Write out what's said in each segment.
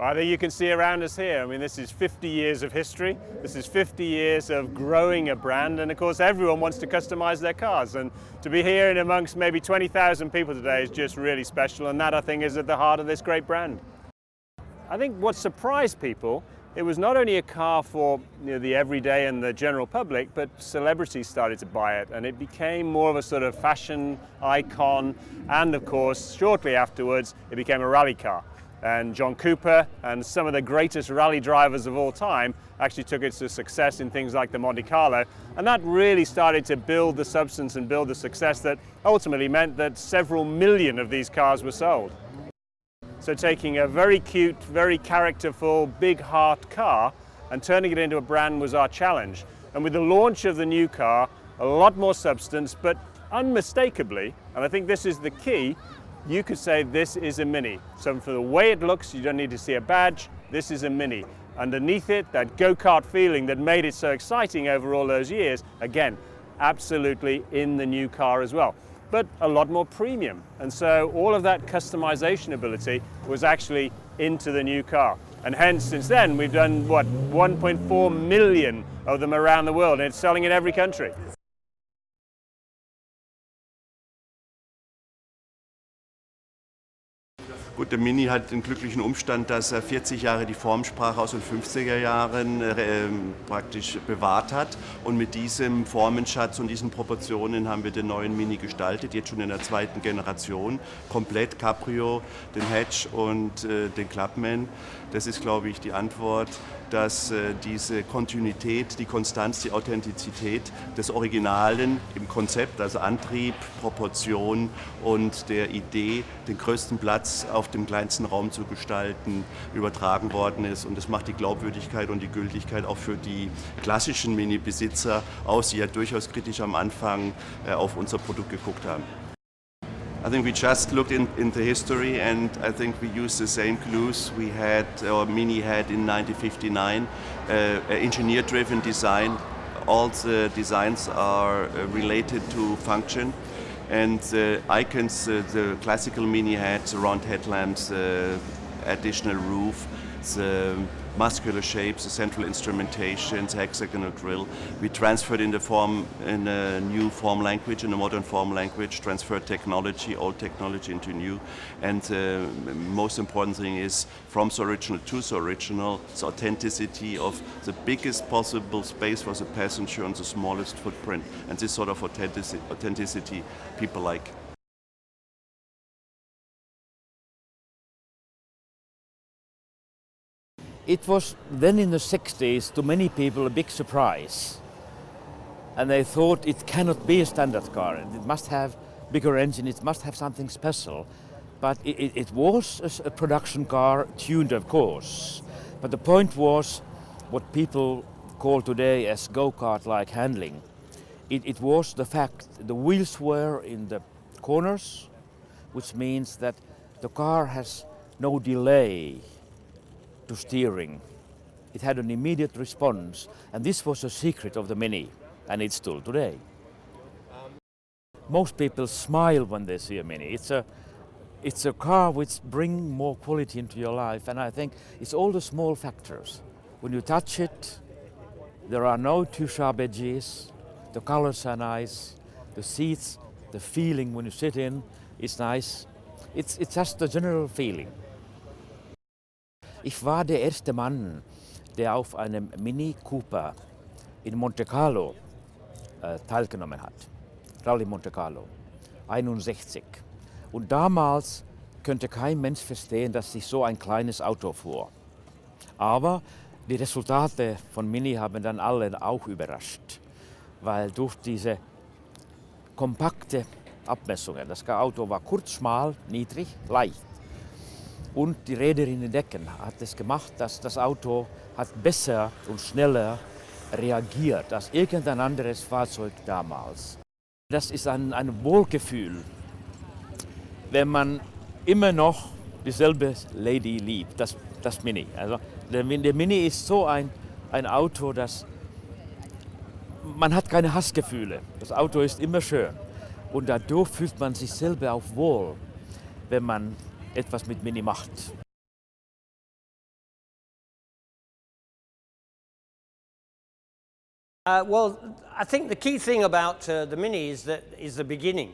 I think you can see around us here, I mean, this is 50 years of history, this is 50 years of growing a brand, and of course everyone wants to customize their cars, and to be here in amongst maybe 20,000 people today is just really special, and that I think is at the heart of this great brand. I think what surprised people, it was not only a car for the everyday and the general public, but celebrities started to buy it, and it became more of a sort of fashion icon, and of course shortly afterwards it became a rally car. And John Cooper and some of the greatest rally drivers of all time actually took it to success in things like the Monte Carlo, and that really started to build the substance and build the success that ultimately meant that several million of these cars were sold. So taking a very cute, very characterful, big heart car and turning it into a brand was our challenge. And with the launch of the new car, a lot more substance, but unmistakably, and I think this is the key, you could say this is a Mini. So for the way it looks, you don't need to see a badge, this is a Mini. Underneath it, that go-kart feeling that made it so exciting over all those years, again, absolutely in the new car as well. But a lot more premium. And so all of that customization ability was actually into the new car. And hence, since then, we've done, 1.4 million of them around the world, and it's selling in every country. Gut, der Mini hat den glücklichen Umstand, dass er 40 Jahre die Formsprache aus den 50er Jahren praktisch bewahrt hat. Und mit diesem Formenschatz und diesen Proportionen haben wir den neuen Mini gestaltet, jetzt schon in der zweiten Generation. Komplett Cabrio, den Hatch und den Clubman. Das ist, glaube ich, die Antwort, dass diese Kontinuität, die Konstanz, die Authentizität des Originalen im Konzept, also Antrieb, Proportion und der Idee, den größten Platz auf dem kleinsten Raum zu gestalten, übertragen worden ist. Und das macht die Glaubwürdigkeit und die Gültigkeit auch für die klassischen Mini-Besitzer aus, die ja durchaus kritisch am Anfang auf unser Produkt geguckt haben. I think we just looked into history, and I think we used the same clues we had, or Mini had in 1959, engineer-driven design. All the designs are related to function, and the icons, the classical Mini had the round headlamps, additional roof, the muscular shapes, the central instrumentation, the hexagonal grille. We transferred in a new form language, in a modern form language, transferred technology, old technology into new. And the most important thing is, from the original to the original, the authenticity of the biggest possible space for the passenger on the smallest footprint. And this sort of authenticity people like. It was then in the 60s to many people a big surprise, and they thought it cannot be a standard car, it must have bigger engine, it must have something special. But it was a production car, tuned of course, but the point was what people call today as go-kart-like handling. It was the fact the wheels were in the corners, which means that the car has no delay to steering. It had an immediate response, and this was a secret of the Mini, and it's still today. Most people smile when they see a Mini. It's a car which brings more quality into your life, and I think it's all the small factors. When you touch it, there are no too sharp edges, the colors are nice, the seats, the feeling when you sit in is nice. It's just the general feeling. Ich war der erste Mann, der auf einem Mini Cooper in Monte Carlo teilgenommen hat. Rallye Monte Carlo, 61. Und damals könnte kein Mensch verstehen, dass sich so ein kleines Auto fuhr. Aber die Resultate von Mini haben dann alle auch überrascht, weil durch diese kompakte Abmessungen, das Auto war kurz, schmal, niedrig, leicht. Und die Räder in den Decken hat es gemacht, dass das Auto hat besser und schneller reagiert als irgendein anderes Fahrzeug damals. Das ist ein Wohlgefühl, wenn man immer noch dieselbe Lady liebt, das Mini. Also der Mini ist so ein Auto, dass man hat keine Hassgefühle. Das Auto ist immer schön und dadurch fühlt man sich selber auch wohl, wenn man etwas mit Mini macht. Well, I think the key thing about the Mini is the beginning.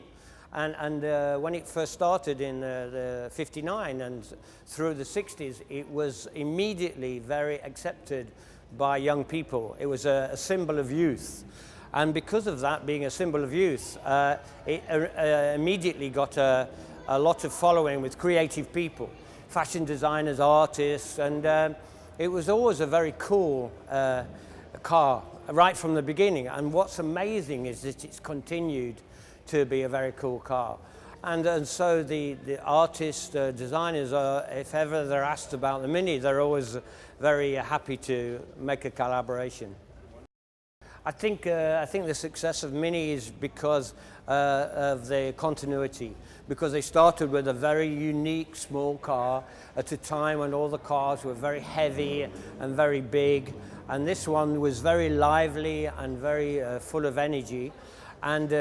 And when it first started in the 59 and through the 60s, it was immediately very accepted by young people. It was a symbol of youth. And because of that being a symbol of youth, it immediately got a lot of following with creative people, fashion designers, artists, and it was always a very cool car right from the beginning. And what's amazing is that it's continued to be a very cool car. And so the artists, designers, if ever they're asked about the Mini, they're always very happy to make a collaboration. I think the success of Mini is because of the continuity, because they started with a very unique small car at a time when all the cars were very heavy and very big, and this one was very lively and very full of energy. And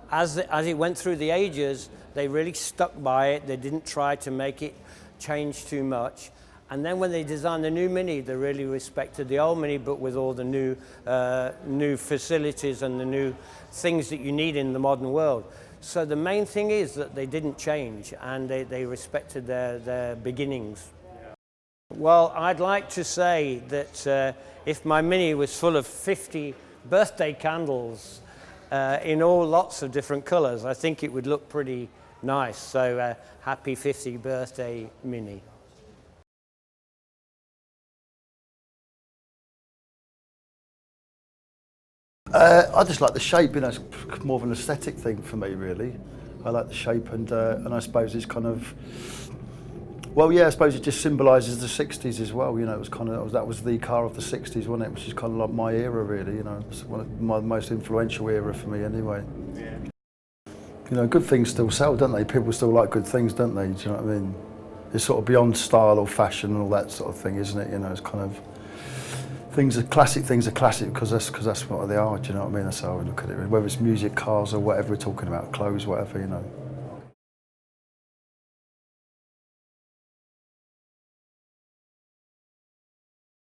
as it went through the ages, they really stuck by it. They didn't try to make it change too much. And then when they designed the new Mini, they really respected the old Mini, but with all the new facilities and the new things that you need in the modern world. So the main thing is that they didn't change, and they respected their beginnings. Well, I'd like to say that if my Mini was full of 50 birthday candles in all lots of different colours, I think it would look pretty nice. So happy 50th birthday, Mini. I just like the shape, you know, it's more of an aesthetic thing for me, really. I like the shape, and I suppose it's kind of, well, yeah, I suppose it just symbolises the 60s as well, you know. It was kind of, that was the car of the 60s, wasn't it? Which is kind of like my era, really, you know. It's one of my most influential era for me, anyway. Yeah. You know, good things still sell, don't they? People still like good things, don't they? Do you know what I mean? It's sort of beyond style or fashion and all that sort of thing, isn't it? You know, it's kind of, things are classic because that's what they are, do you know what I mean? That's how I look at it, whether it's music, cars or whatever we're talking about, clothes, whatever, you know.